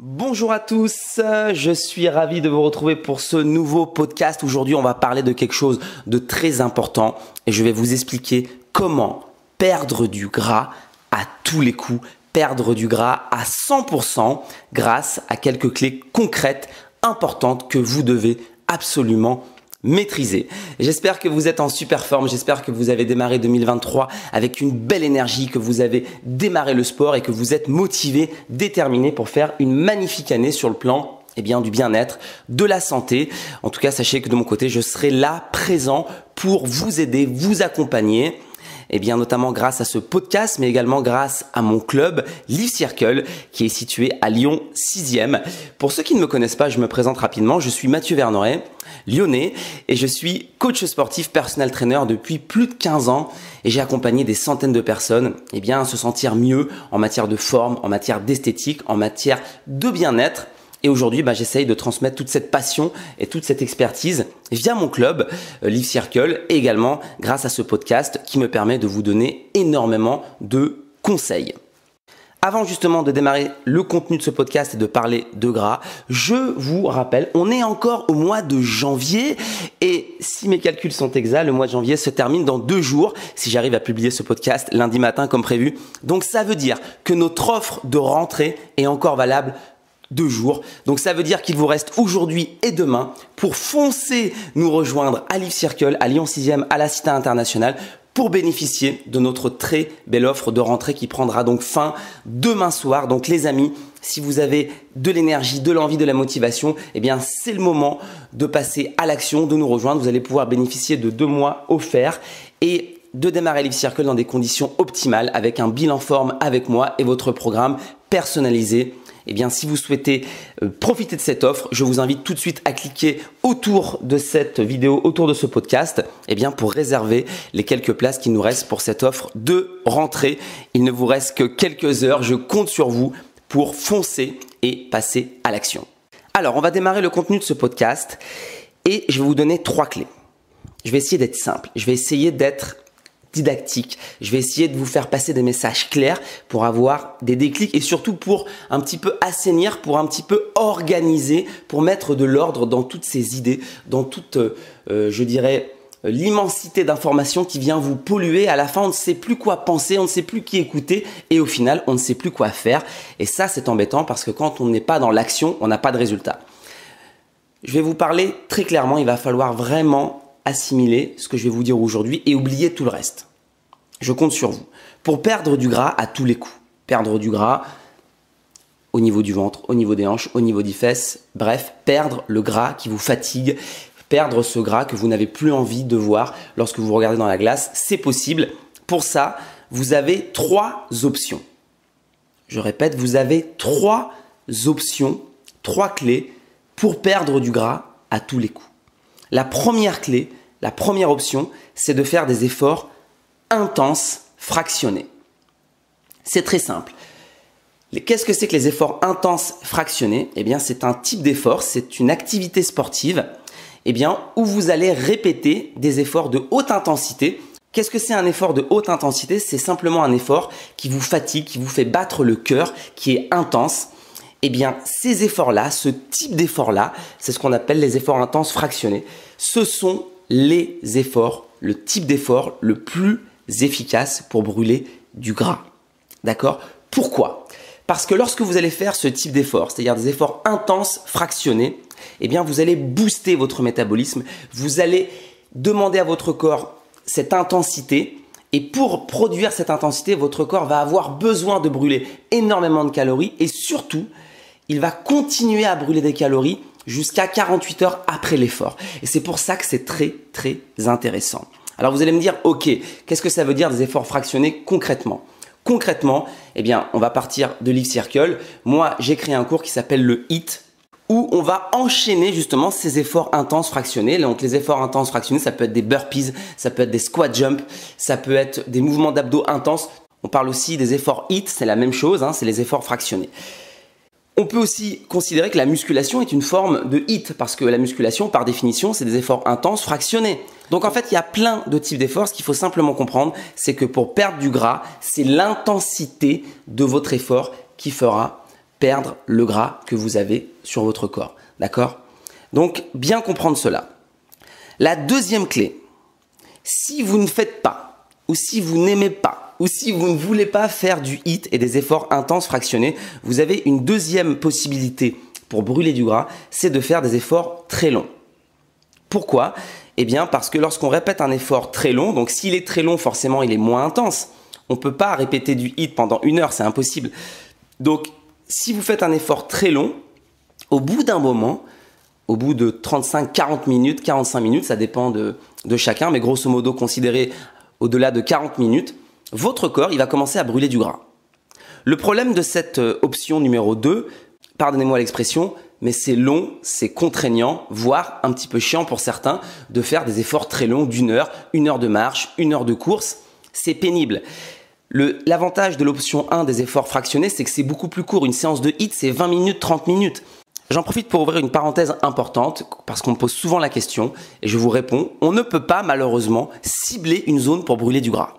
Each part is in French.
Bonjour à tous, je suis ravi de vous retrouver pour ce nouveau podcast. Aujourd'hui, on va parler de quelque chose de très important et je vais vous expliquer comment perdre du gras à tous les coups, perdre du gras à 100% grâce à quelques clés concrètes, importantes que vous devez absolument maîtriser. J'espère que vous êtes en super forme, j'espère que vous avez démarré 2023 avec une belle énergie, que vous avez démarré le sport et que vous êtes motivé, déterminé pour faire une magnifique année sur le plan du bien-être, de la santé. En tout cas, sachez que de mon côté, je serai là, présent pour vous aider, vous accompagner. Notamment grâce à ce podcast, mais également grâce à mon club Live Circle qui est situé à Lyon 6e. Pour ceux qui ne me connaissent pas, je me présente rapidement. Je suis Mathieu Vernoret, lyonnais, et je suis coach sportif, personal trainer depuis plus de 15 ans et j'ai accompagné des centaines de personnes à se sentir mieux en matière de forme, en matière d'esthétique, en matière de bien-être. Et aujourd'hui, j'essaye de transmettre toute cette passion et toute cette expertise via mon club Live Circle et également grâce à ce podcast qui me permet de vous donner énormément de conseils. Avant justement de démarrer le contenu de ce podcast et de parler de gras, je vous rappelle, on est encore au mois de janvier et si mes calculs sont exacts, le mois de janvier se termine dans 2 jours si j'arrive à publier ce podcast lundi matin comme prévu. Donc ça veut dire que notre offre de rentrée est encore valable 2 jours. Donc ça veut dire qu'il vous reste aujourd'hui et demain pour foncer nous rejoindre à Live Circle, à Lyon 6e, à la Cité Internationale pour bénéficier de notre très belle offre de rentrée qui prendra donc fin demain soir. Donc les amis, si vous avez de l'énergie, de l'envie, de la motivation, c'est le moment de passer à l'action, de nous rejoindre. Vous allez pouvoir bénéficier de 2 mois offerts et de démarrer Live Circle dans des conditions optimales avec un bilan forme avec moi et votre programme personnalisé. Si vous souhaitez profiter de cette offre, je vous invite tout de suite à cliquer autour de cette vidéo, autour de ce podcast, pour réserver les quelques places qui nous restent pour cette offre de rentrée. Il ne vous reste que quelques heures, je compte sur vous pour foncer et passer à l'action. Alors, on va démarrer le contenu de ce podcast et je vais vous donner 3 clés. Je vais essayer d'être simple, je vais essayer d'être didactique. Je vais essayer de vous faire passer des messages clairs pour avoir des déclics et surtout pour un petit peu assainir, pour un petit peu organiser, pour mettre de l'ordre dans toutes ces idées, dans toute, l'immensité d'informations qui vient vous polluer. À la fin, on ne sait plus quoi penser, on ne sait plus qui écouter et au final, on ne sait plus quoi faire. Et ça, c'est embêtant parce que quand on n'est pas dans l'action, on n'a pas de résultat. Je vais vous parler très clairement, il va falloir vraiment assimiler ce que je vais vous dire aujourd'hui et oublier tout le reste. Je compte sur vous pour perdre du gras à tous les coups. Perdre du gras au niveau du ventre, au niveau des hanches, au niveau des fesses. Bref, perdre le gras qui vous fatigue, perdre ce gras que vous n'avez plus envie de voir lorsque vous regardez dans la glace. C'est possible. Pour ça, vous avez 3 options. Je répète, vous avez 3 options, 3 clés pour perdre du gras à tous les coups. La première clé, la première option, c'est de faire des efforts intenses, fractionnés. C'est très simple. Qu'est-ce que c'est que les efforts intenses fractionnés ? C'est un type d'effort, c'est une activité sportive où vous allez répéter des efforts de haute intensité. Qu'est-ce que c'est un effort de haute intensité ? C'est simplement un effort qui vous fatigue, qui vous fait battre le cœur, qui est intense. Ces efforts-là, ce type d'effort-là, c'est ce qu'on appelle les efforts intenses fractionnés. Ce sont les efforts, le type d'effort le plus efficace pour brûler du gras. D'accord ? Pourquoi ? Parce que lorsque vous allez faire ce type d'effort, c'est-à-dire des efforts intenses fractionnés, vous allez booster votre métabolisme, vous allez demander à votre corps cette intensité. Et pour produire cette intensité, votre corps va avoir besoin de brûler énormément de calories et surtout, il va continuer à brûler des calories jusqu'à 48 heures après l'effort. Et c'est pour ça que c'est très, très intéressant. Alors vous allez me dire, ok, qu'est-ce que ça veut dire des efforts fractionnés concrètement ? Concrètement, on va partir de Live Circle. Moi, j'ai créé un cours qui s'appelle le HIIT où on va enchaîner justement ces efforts intenses fractionnés. Donc les efforts intenses fractionnés, ça peut être des burpees, ça peut être des squat jumps, ça peut être des mouvements d'abdos intenses. On parle aussi des efforts HIIT, c'est la même chose, c'est les efforts fractionnés. On peut aussi considérer que la musculation est une forme de HIIT parce que la musculation, par définition, c'est des efforts intenses fractionnés. Donc en fait, il y a plein de types d'efforts. Ce qu'il faut simplement comprendre, c'est que pour perdre du gras, c'est l'intensité de votre effort qui fera perdre le gras que vous avez sur votre corps. D'accord? Donc, bien comprendre cela. La deuxième clé, si vous ne faites pas, ou si vous n'aimez pas, ou si vous ne voulez pas faire du HIIT et des efforts intenses fractionnés, vous avez une deuxième possibilité pour brûler du gras, c'est de faire des efforts très longs. Pourquoi? Eh bien, parce que lorsqu'on répète un effort très long, donc s'il est très long, forcément, il est moins intense. On ne peut pas répéter du HIIT pendant 1 heure, c'est impossible. Donc, si vous faites un effort très long, au bout d'un moment, au bout de 35, 40 minutes, 45 minutes, ça dépend de chacun, mais grosso modo, considérez au-delà de 40 minutes, votre corps, il va commencer à brûler du gras. Le problème de cette option numéro 2, pardonnez-moi l'expression, mais c'est long, c'est contraignant, voire un petit peu chiant pour certains de faire des efforts très longs d'1 heure, 1 heure de marche, 1 heure de course. C'est pénible. L'avantage de l'option 1 des efforts fractionnés, c'est que c'est beaucoup plus court. Une séance de HIIT, c'est 20 minutes, 30 minutes. J'en profite pour ouvrir une parenthèse importante parce qu'on me pose souvent la question et je vous réponds. On ne peut pas malheureusement cibler une zone pour brûler du gras.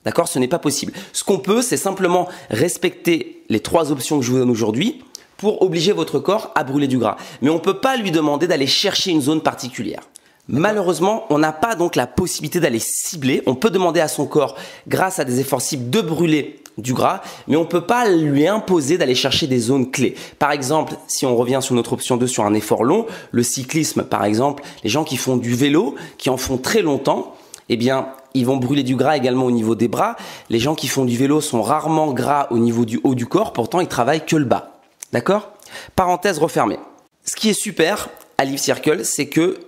D'accord? Ce n'est pas possible. Ce qu'on peut, c'est simplement respecter les 3 options que je vous donne aujourd'hui pour obliger votre corps à brûler du gras. Mais on ne peut pas lui demander d'aller chercher une zone particulière. Malheureusement, on n'a pas donc la possibilité d'aller cibler. On peut demander à son corps, grâce à des efforts cibles, de brûler du gras, mais on ne peut pas lui imposer d'aller chercher des zones clés. Par exemple, si on revient sur notre option 2 sur un effort long, le cyclisme par exemple, les gens qui font du vélo, qui en font très longtemps, eh bien, ils vont brûler du gras également au niveau des bras. Les gens qui font du vélo sont rarement gras au niveau du haut du corps, pourtant ils travaillent que le bas. D'accord? Parenthèse refermée. Ce qui est super à Live Circle, c'est que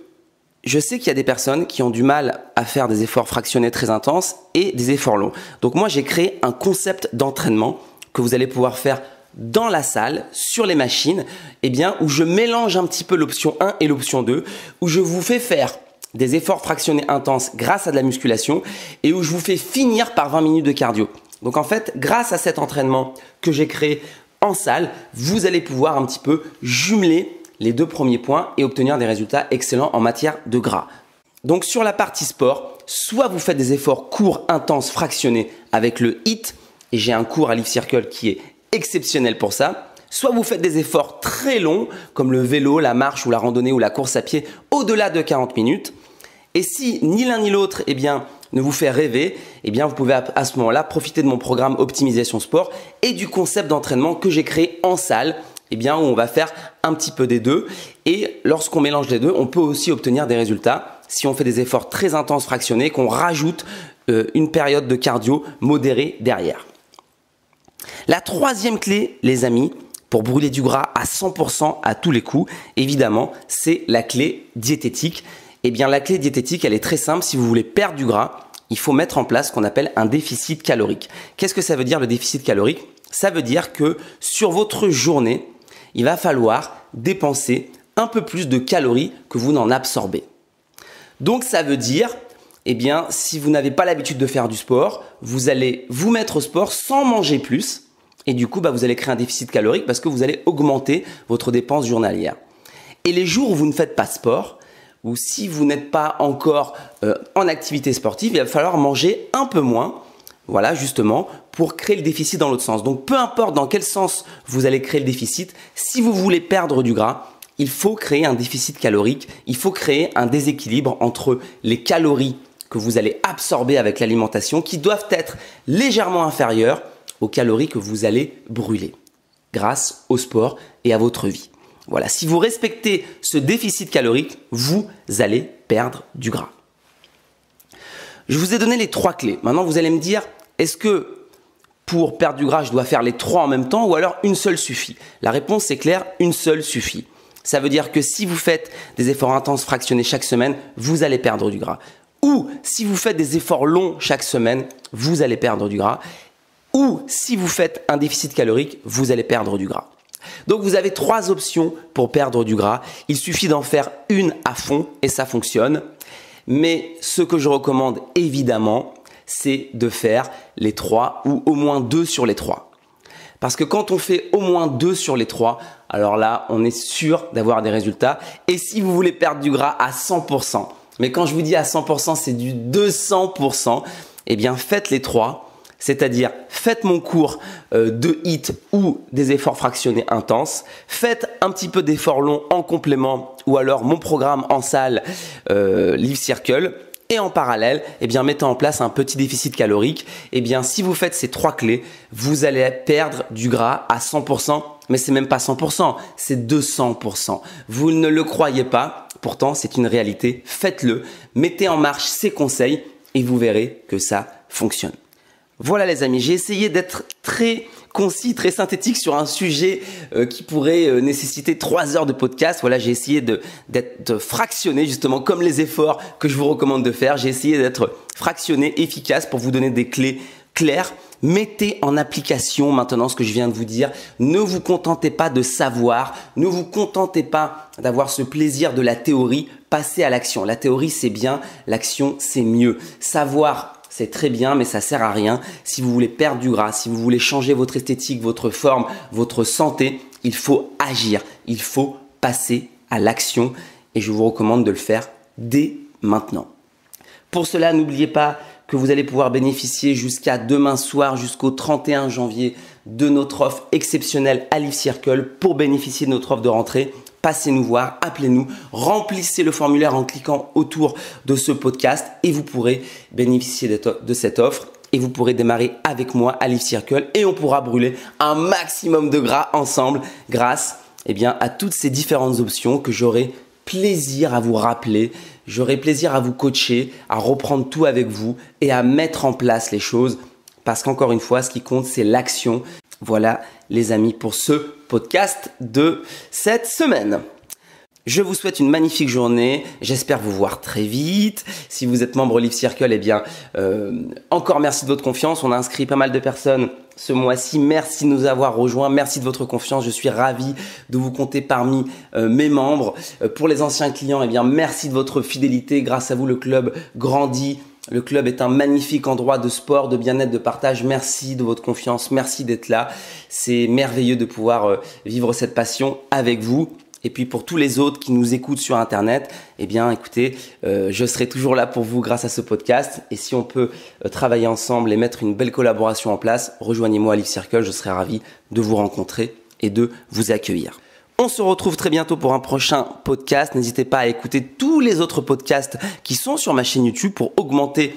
je sais qu'il y a des personnes qui ont du mal à faire des efforts fractionnés très intenses et des efforts longs. Donc moi, j'ai créé un concept d'entraînement que vous allez pouvoir faire dans la salle, sur les machines, eh bien, où je mélange un petit peu l'option 1 et l'option 2, où je vous fais faire des efforts fractionnés intenses grâce à de la musculation et où je vous fais finir par 20 minutes de cardio. Donc en fait, grâce à cet entraînement que j'ai créé en salle, vous allez pouvoir un petit peu jumeler les 2 premiers points et obtenir des résultats excellents en matière de gras. Donc sur la partie sport, soit vous faites des efforts courts, intenses, fractionnés avec le HIIT, et j'ai un cours à Live Circle qui est exceptionnel pour ça, soit vous faites des efforts très longs comme le vélo, la marche ou la randonnée ou la course à pied au-delà de 40 minutes. Et si ni l'un ni l'autre eh bien, ne vous fait rêver, eh bien, vous pouvez à ce moment-là profiter de mon programme Optimisation Sport et du concept d'entraînement que j'ai créé en salle, eh bien, où on va faire un petit peu des deux. Et lorsqu'on mélange les deux, on peut aussi obtenir des résultats si on fait des efforts très intenses fractionnés, qu'on rajoute une période de cardio modérée derrière. La 3e clé, les amis, pour brûler du gras à 100% à tous les coups, évidemment, c'est la clé diététique. Eh bien, la clé diététique, elle est très simple. Si vous voulez perdre du gras, il faut mettre en place ce qu'on appelle un déficit calorique. Qu'est-ce que ça veut dire le déficit calorique? Ça veut dire que sur votre journée, il va falloir dépenser un peu plus de calories que vous n'en absorbez. Donc ça veut dire, eh bien, si vous n'avez pas l'habitude de faire du sport, vous allez vous mettre au sport sans manger plus. Et du coup, vous allez créer un déficit calorique parce que vous allez augmenter votre dépense journalière. Et les jours où vous ne faites pas sport, ou si vous n'êtes pas encore en activité sportive, il va falloir manger un peu moins. Voilà, justement, pour créer le déficit dans l'autre sens. Donc, peu importe dans quel sens vous allez créer le déficit, si vous voulez perdre du gras, il faut créer un déficit calorique. Il faut créer un déséquilibre entre les calories que vous allez absorber avec l'alimentation qui doivent être légèrement inférieures aux calories que vous allez brûler grâce au sport et à votre vie. Voilà, si vous respectez ce déficit calorique, vous allez perdre du gras. Je vous ai donné les 3 clés. Maintenant, vous allez me dire, est-ce que pour perdre du gras, je dois faire les 3 en même temps ou alors une seule suffit? La réponse est claire, une seule suffit. Ça veut dire que si vous faites des efforts intenses fractionnés chaque semaine, vous allez perdre du gras. Ou si vous faites des efforts longs chaque semaine, vous allez perdre du gras. Ou si vous faites un déficit calorique, vous allez perdre du gras. Donc vous avez 3 options pour perdre du gras. Il suffit d'en faire une à fond et ça fonctionne. Mais ce que je recommande évidemment, c'est de faire les 3 ou au moins 2 sur les 3. Parce que quand on fait au moins 2 sur les 3, alors là, on est sûr d'avoir des résultats. Et si vous voulez perdre du gras à 100%, mais quand je vous dis à 100%, c'est du 200%, eh bien faites les 3. C'est-à-dire, faites mon cours de HIIT ou des efforts fractionnés intenses. Faites un petit peu d'efforts longs en complément ou alors mon programme en salle Live Circle. Et en parallèle, mettez en place un petit déficit calorique. Si vous faites ces 3 clés, vous allez perdre du gras à 100%. Mais c'est même pas 100%, c'est 200%. Vous ne le croyez pas, pourtant c'est une réalité. Faites-le, mettez en marche ces conseils et vous verrez que ça fonctionne. Voilà les amis, j'ai essayé d'être très concis, très synthétique sur un sujet qui pourrait nécessiter 3 heures de podcast. Voilà, j'ai essayé d'être fractionné justement comme les efforts que je vous recommande de faire. J'ai essayé d'être fractionné, efficace pour vous donner des clés claires. Mettez en application maintenant ce que je viens de vous dire. Ne vous contentez pas de savoir, ne vous contentez pas d'avoir ce plaisir de la théorie. Passez à l'action. La théorie c'est bien, l'action c'est mieux. Savoir c'est très bien, mais ça sert à rien. Si vous voulez perdre du gras, si vous voulez changer votre esthétique, votre forme, votre santé, il faut agir. Il faut passer à l'action et je vous recommande de le faire dès maintenant. Pour cela, n'oubliez pas que vous allez pouvoir bénéficier jusqu'à demain soir, jusqu'au 31 janvier de notre offre exceptionnelle à Live Circle. Pour bénéficier de notre offre de rentrée, passez nous voir, appelez-nous, remplissez le formulaire en cliquant autour de ce podcast et vous pourrez bénéficier de cette offre et vous pourrez démarrer avec moi à Live Circle et on pourra brûler un maximum de gras ensemble grâce à toutes ces différentes options que j'aurai plaisir à vous rappeler, j'aurai plaisir à vous coacher, à reprendre tout avec vous et à mettre en place les choses parce qu'encore une fois, ce qui compte, c'est l'action. Voilà les amis pour ce podcast de cette semaine. Je vous souhaite une magnifique journée. J'espère vous voir très vite. Si vous êtes membre Live Circle, encore merci de votre confiance. On a inscrit pas mal de personnes ce mois-ci. Merci de nous avoir rejoints. Merci de votre confiance. Je suis ravi de vous compter parmi mes membres. Pour les anciens clients, merci de votre fidélité. Grâce à vous, le club grandit. Le club est un magnifique endroit de sport, de bien-être, de partage. Merci de votre confiance. Merci d'être là. C'est merveilleux de pouvoir vivre cette passion avec vous. Et puis pour tous les autres qui nous écoutent sur Internet, écoutez, je serai toujours là pour vous grâce à ce podcast. Et si on peut travailler ensemble et mettre une belle collaboration en place, rejoignez-moi à Live Circle. Je serai ravi de vous rencontrer et de vous accueillir. On se retrouve très bientôt pour un prochain podcast. N'hésitez pas à écouter tous les autres podcasts qui sont sur ma chaîne YouTube pour augmenter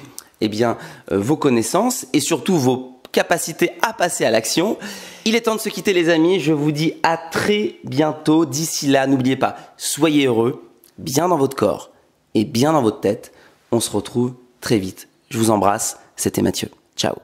vos connaissances et surtout vos capacités à passer à l'action. Il est temps de se quitter les amis. Je vous dis à très bientôt. D'ici là, n'oubliez pas, soyez heureux, bien dans votre corps et bien dans votre tête. On se retrouve très vite. Je vous embrasse. C'était Mathieu. Ciao.